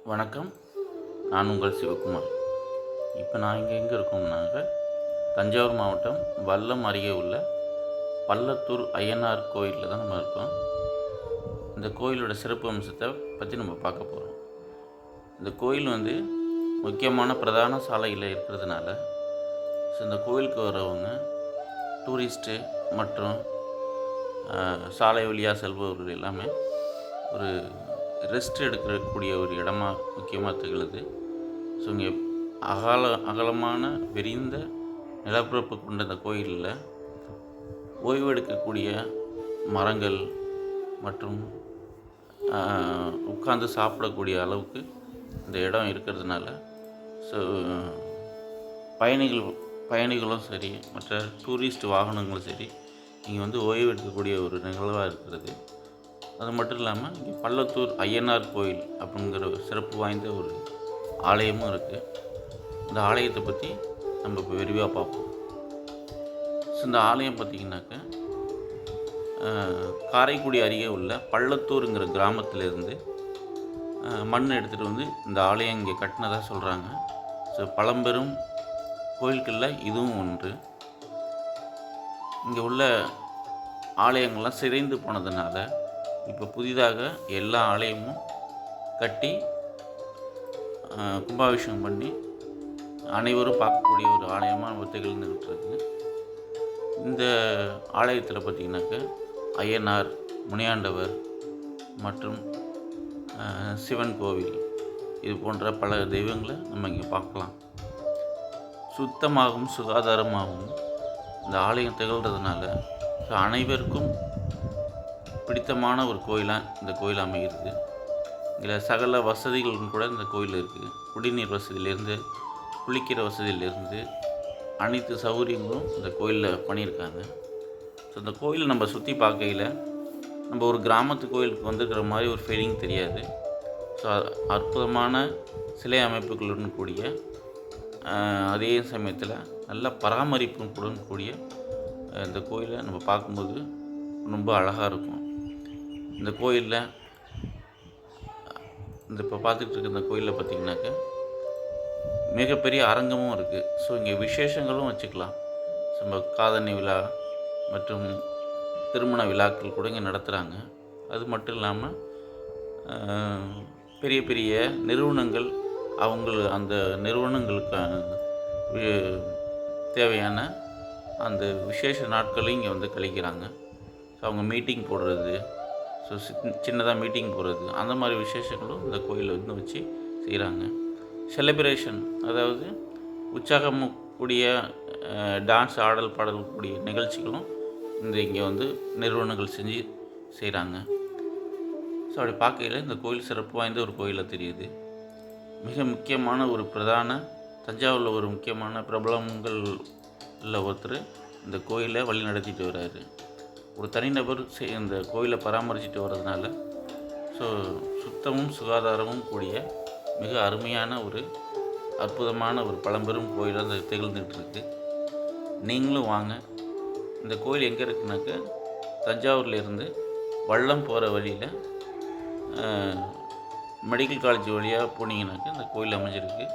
வணக்கம். நான் உங்கள் சிவகுமார். இப்போ நான் எங்கே இருக்கோம்னாங்க, தஞ்சாவூர் மாவட்டம் வல்லம் அருகே உள்ள பள்ளத்தூர் ஐயனார் கோயிலில் தான் நம்ம இருக்கோம். இந்த கோயிலோட சிறப்பு அம்சத்தை பற்றி நம்ம பார்க்க போகிறோம். இந்த கோயில் முக்கியமான பிரதான சாலையில் இருக்கிறதுனால, இந்த கோயிலுக்கு வரவங்க டூரிஸ்ட்டு மற்றும் சாலை வழியாக செல்பவர்கள் எல்லாமே ஒரு ரெஸ்ட் எடுக்கக்கூடிய ஒரு இடமா முக்கியமாக திகழுது. ஸோ இங்கே அகலமான விரிந்த நிலப்பரப்பு கொண்ட இந்த கோயிலில் ஓய்வு எடுக்கக்கூடிய மரங்கள் மற்றும் உட்கார்ந்து சாப்பிடக்கூடிய அளவுக்கு இந்த இடம் இருக்கிறதுனால, ஸோ பயணிகளும் சரி, மற்ற டூரிஸ்ட் வாகனங்களும் சரி, இங்கே ஓய்வு எடுக்கக்கூடிய ஒரு நிகழ்வாக இருக்கிறது. அது மட்டும் இல்லாமல் இங்கே பள்ளத்தூர் ஐயனார் கோயில் அப்படிங்கிற ஒரு சிறப்பு வாய்ந்த ஒரு ஆலயமும் இருக்குது. இந்த ஆலயத்தை பற்றி நம்ம இப்போ விரிவாக பார்ப்போம். ஸோ இந்த ஆலயம் பார்த்திங்கனாக்கா, காரைக்குடி அருகே உள்ள பள்ளத்தூருங்கிற கிராமத்திலேருந்து மண் எடுத்துகிட்டு இந்த ஆலயம் இங்கே கட்டினதாக சொல்கிறாங்க. ஸோ பழம்பெரும் கோயில்களில் இதுவும் ஒன்று. இங்கே உள்ள ஆலயங்கள்லாம் சிதைந்து போனதுனால இப்போ புதிதாக எல்லா ஆலயமும் கட்டி கும்பாபிஷேகம் பண்ணி அனைவரும் பார்க்கக்கூடிய ஒரு ஆலயமாக நம்ம திகழ்ந்துக்கிட்டு இருக்கு. இந்த ஆலயத்தில் பார்த்திங்கனாக்கா ஐயனார், முனியாண்டவர் மற்றும் சிவன் கோவில் இது போன்ற பல தெய்வங்களை நம்ம இங்கே பார்க்கலாம். சுத்தமாகவும் சுகாதாரமாகவும் இந்த ஆலயம் திகழ்கிறதுனால அனைவருக்கும் பிடித்தமான ஒரு கோயிலாக இந்த கோயில் அமைகிறது. இதில் சகல வசதிகளும் கூட இந்த கோயில் இருக்குது. குடிநீர் வசதியிலேருந்து, குளிக்கிற வசதியிலேருந்து அனைத்து சௌகரியங்களும் இந்த கோயிலில் பண்ணியிருக்காங்க. ஸோ இந்த கோயிலை நம்ம சுற்றி பார்க்கையில் நம்ம ஒரு கிராமத்து கோயிலுக்கு வந்துருக்கிற மாதிரி ஒரு ஃபீலிங் தெரியாது. ஸோ அற்புதமான சிலை அமைப்புகளுடன் கூடிய, அதே சமயத்தில் நல்ல பராமரிப்புடன் கூடிய இந்த கோயிலை நம்ம பார்க்கும்போது ரொம்ப அழகாக இருக்கும். இந்த கோயிலில் இப்போ பார்த்துட்டு இருக்க இந்த கோயிலில் பார்த்திங்கனாக்கா மிகப்பெரிய அரங்கமும் இருக்குது. ஸோ இங்கே விசேஷங்களும் வச்சுக்கலாம். நம்ம காதணி விழா மற்றும் திருமண விழாக்கள் கூட இங்கே நடத்துகிறாங்க. அது மட்டும் இல்லாமல் பெரிய பெரிய நிறுவனங்கள் அந்த நிறுவனங்களுக்கு தேவையான அந்த விசேஷ நாட்களையும் இங்கே கழிக்கிறாங்க. ஸோ அவங்க மீட்டிங் போடுறது, ஸோ சின்னதாக மீட்டிங் போடுறது, அந்த மாதிரி விசேஷங்களும் இந்த கோயிலில் வச்சு செய்கிறாங்க. செலிப்ரேஷன், அதாவது உற்சாகக்கூடிய டான்ஸ், ஆடல் பாடல் கூடிய நிகழ்ச்சிகளும் இங்கே நிறுவனங்கள் செஞ்சு செய்கிறாங்க. ஸோ அப்படி பார்க்கையில் இந்த கோயில் சிறப்பு வாய்ந்த ஒரு கோயிலாக தெரியுது. மிக முக்கியமான ஒரு பிரதான தஞ்சாவூரில் ஒரு முக்கியமான பிரபலங்களில் ஒருத்தர் இந்த கோயிலை வழி நடத்திட்டு வர்றாரு. ஒரு தனிநபர் இந்த கோயிலை பராமரிச்சுட்டு வர்றதுனால, ஸோ சுத்தமும் சுகாதாரமும் கூடிய மிக அருமையான ஒரு அற்புதமான ஒரு பழம்பெரும் கோயிலாக திகழ்ந்துகிட்டு இருக்குது. நீங்களும் வாங்க. இந்த கோயில் எங்கே இருக்குனாக்கா, தஞ்சாவூர்லேருந்து வல்லம் போகிற வழியில் மெடிக்கல் காலேஜ் வழியாக போனீங்கன்னாக்கா இந்த கோயில் அமைஞ்சிருக்கு.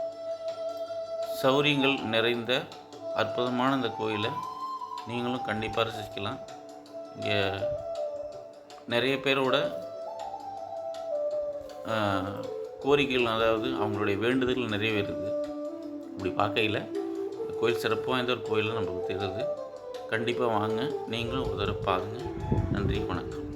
சௌகரியங்கள் நிறைந்த அற்புதமான இந்த கோயிலை நீங்களும் கண்டிப்பாக ரசிக்கலாம். இங்கே நிறைய பேரோட கோரிக்கைகள், அதாவது அவங்களுடைய வேண்டுதல்கள் நிறைவேறுது. இப்படி பார்க்கையில் இந்த கோயில் சிறப்பு வாய்ந்த ஒரு கோயிலை நமக்கு தெரியுது. கண்டிப்பாக வாங்க, நீங்களும் ஒரு தடவை பாருங்கள். நன்றி, வணக்கம்.